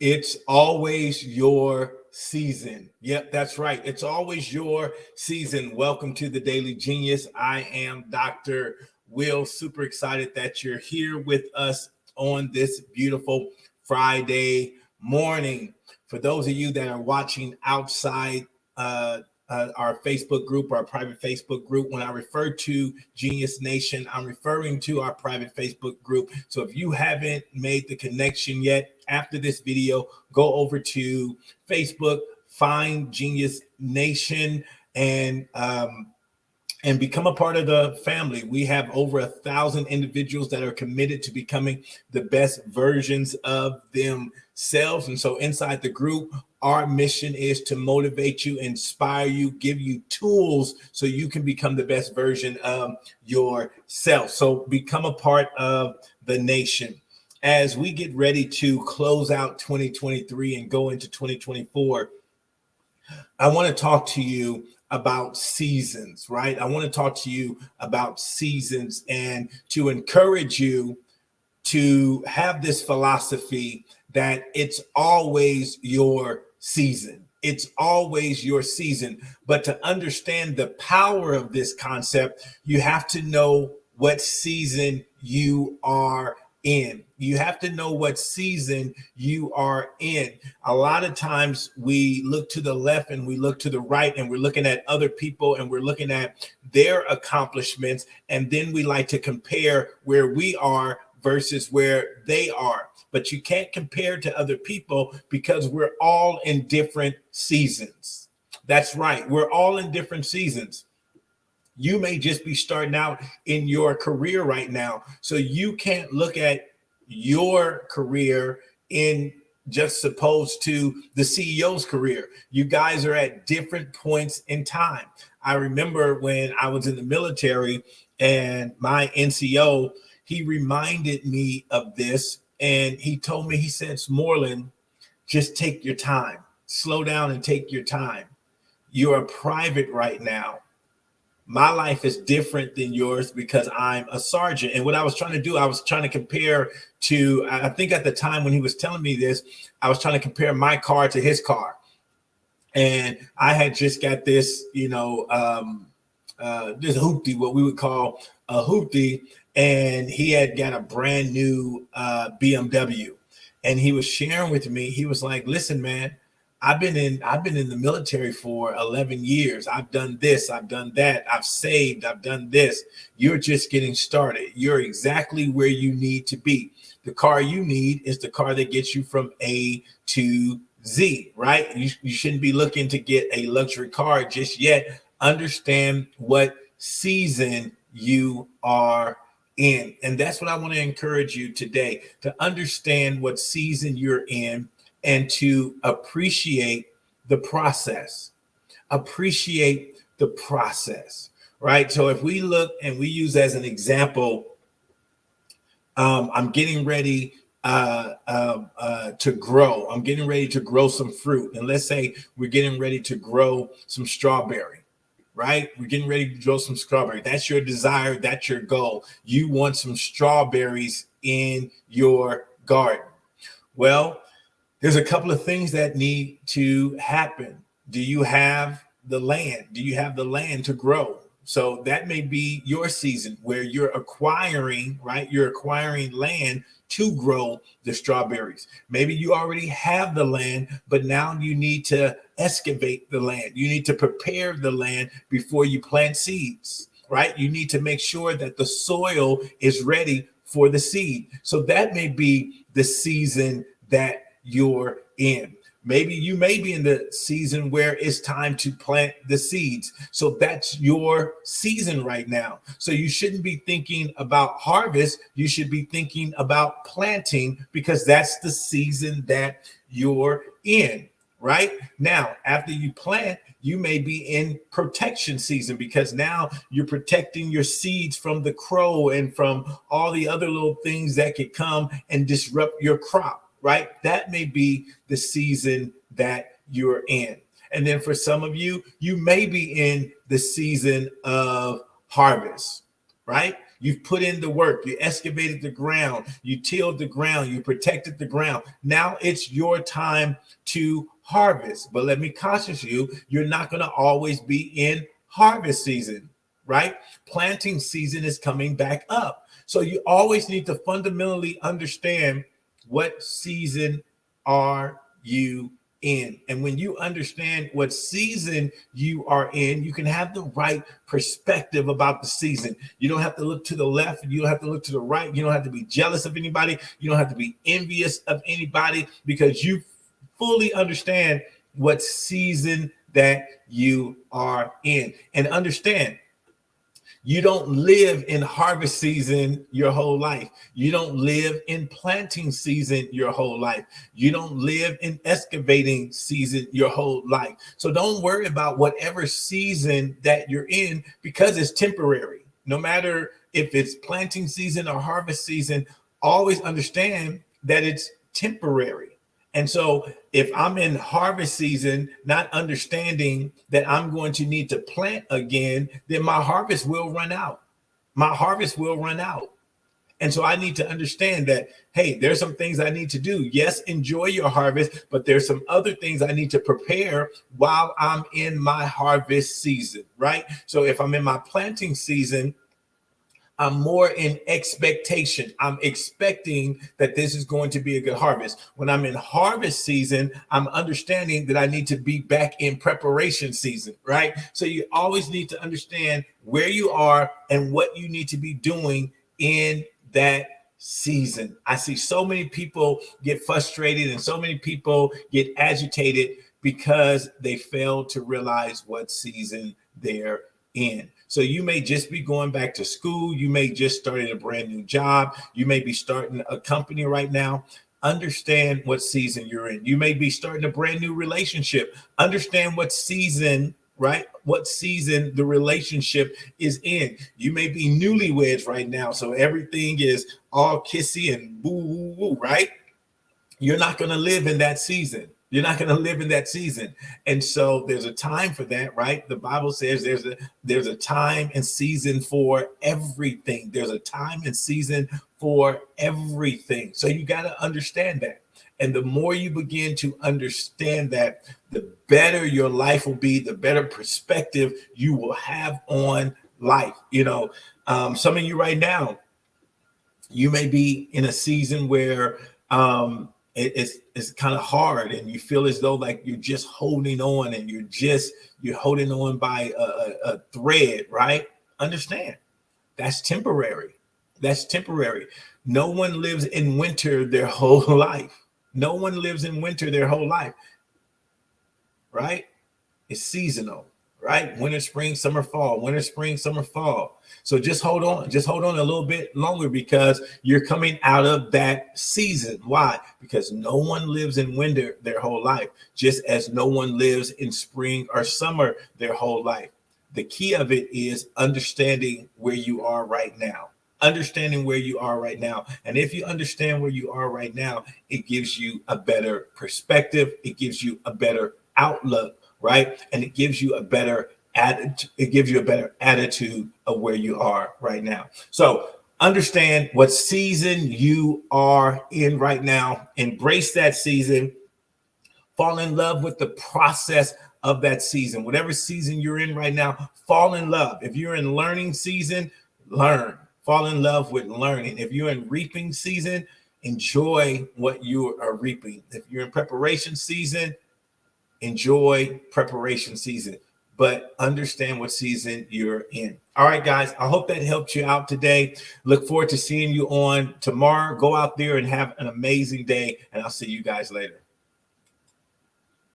It's always your season. Yep, that's right. It's always your season. Welcome to the Daily Genius. I am Dr. Will. Super excited that you're here with us on this beautiful Friday morning. For those of you that are watching outside our Facebook group, our private Facebook group, when I refer to Genius Nation, I'm referring to our private Facebook group. So if you haven't made the connection yet, after this video, go over to Facebook, find Genius Nation, and become a part of the family. We have over 1,000 individuals that are committed to becoming the best versions of themselves. And so inside the group, our mission is to motivate you, inspire you, give you tools so you can become the best version of yourself. So become a part of the nation. As we get ready to close out 2023 and go into 2024, I want to talk to you about seasons, right? I want to talk to you about seasons and to encourage you to have this philosophy that it's always your season. It's always your season. But to understand the power of this concept, you have to know what season you are in. You have to know what season you are in. A lot of times we look to the left and we look to the right and we're looking at other people and we're looking at their accomplishments. And then we like to compare where we are versus where they are. But you can't compare to other people because we're all in different seasons. That's right. We're all in different seasons. You may just be starting out in your career right now. So you can't look at your career in just opposed to the CEO's career. You guys are at different points in time. I remember when I was in the military and my NCO, he reminded me of this and he told me, he said, Moreland, just take your time, slow down and take your time. You're a private right now. My life is different than yours because I'm a sergeant. And what I was trying to do, I was trying to compare to, I think at the time when he was telling me this, I was trying to compare my car to his car. And I had just got this, this hoopty, what we would call a hoopty. And he had got a brand new BMW. And he was sharing with me, he was like, listen, man, I've been in the military for 11 years. I've done this, I've done that, I've saved, I've done this. You're just getting started. You're exactly where you need to be. The car you need is the car that gets you from A to Z, right? You shouldn't be looking to get a luxury car just yet. Understand what season you are in. And that's what I want to encourage you today, to understand what season you're in and to appreciate the process. Appreciate the process, right? So if we look and we use as an example, I'm getting ready to grow. I'm getting ready to grow some fruit. And let's say we're getting ready to grow some strawberry, right? We're getting ready to grow some strawberry. That's your desire. That's your goal. You want some strawberries in your garden. Well, there's a couple of things that need to happen. Do you have the land? Do you have the land to grow? So that may be your season where you're acquiring, right? You're acquiring land to grow the strawberries. Maybe you already have the land, but now you need to excavate the land. You need to prepare the land before you plant seeds, right? You need to make sure that the soil is ready for the seed. So that may be the season that you're in. Maybe you may be in the season where it's time to plant the seeds. So that's your season right now. So you shouldn't be thinking about harvest. You should be thinking about planting because that's the season that you're in. Right now, after you plant, you may be in protection season because now you're protecting your seeds from the crow and from all the other little things that could come and disrupt your crop. Right? That may be the season that you're in. And then for some of you, you may be in the season of harvest, right? You've put in the work. You excavated the ground. You tilled the ground. You protected the ground. Now it's your time to harvest. But let me caution you, you're not going to always be in harvest season, right? Planting season is coming back up. So you always need to fundamentally understand what season are you in. And when you understand what season you are in, you can have the right perspective about the season. You don't have to look to the left. You don't have to look to the right. You don't have to be jealous of anybody. You don't have to be envious of anybody, because you fully understand what season that you are in. And understand, you don't live in harvest season your whole life. You don't live in planting season your whole life. You don't live in excavating season your whole life. So don't worry about whatever season that you're in, because it's temporary. No matter if it's planting season or harvest season, always understand that it's temporary. And so if I'm in harvest season, not understanding that I'm going to need to plant again, then my harvest will run out. My harvest will run out. And so I need to understand that, hey, there's some things I need to do. Yes, enjoy your harvest, but there's some other things I need to prepare while I'm in my harvest season, right? So if I'm in my planting season, I'm more in expectation. I'm expecting that this is going to be a good harvest. When I'm in harvest season, I'm understanding that I need to be back in preparation season, right? So you always need to understand where you are and what you need to be doing in that season. I see so many people get frustrated and so many people get agitated because they fail to realize what season they're in. So you may just be going back to school. You may just started a brand new job. You may be starting a company right now. Understand what season you're in. You may be starting a brand new relationship. Understand what season, right? What season the relationship is in. You may be newlyweds right now, so everything is all kissy and boo woo woo, right? You're not going to live in that season. You're not going to live in that season. And so there's a time for that, right? The Bible says there's a time and season for everything. There's a time and season for everything. So you got to understand that. And the more you begin to understand that, the better your life will be, the better perspective you will have on life. You know, some of you right now, you may be in a season where it's kind of hard and you feel as though like you're just holding on and you're holding on by a thread, right? Understand, that's temporary. That's temporary. No one lives in winter their whole life. No one lives in winter their whole life, right? It's seasonal, right? Winter, spring, summer, fall, winter, spring, summer, fall. So just hold on a little bit longer, because you're coming out of that season. Why? Because no one lives in winter their whole life, just as no one lives in spring or summer their whole life. The key of it is understanding where you are right now. Understanding where you are right now. And if you understand where you are right now, it gives you a better perspective. It gives you a better outlook, right? And it gives you a better attitude. It gives you a better attitude of where you are right now. So understand what season you are in right now. Embrace that season. Fall in love with the process of that season. Whatever season you're in right now, fall in love. If you're in learning season, learn. Fall in love with learning. If you're in reaping season, enjoy what you are reaping. If you're in preparation season, enjoy preparation season, but understand what season you're in. All right, guys, I hope that helped you out today. Look forward to seeing you on tomorrow. Go out there and have an amazing day, and I'll see you guys later.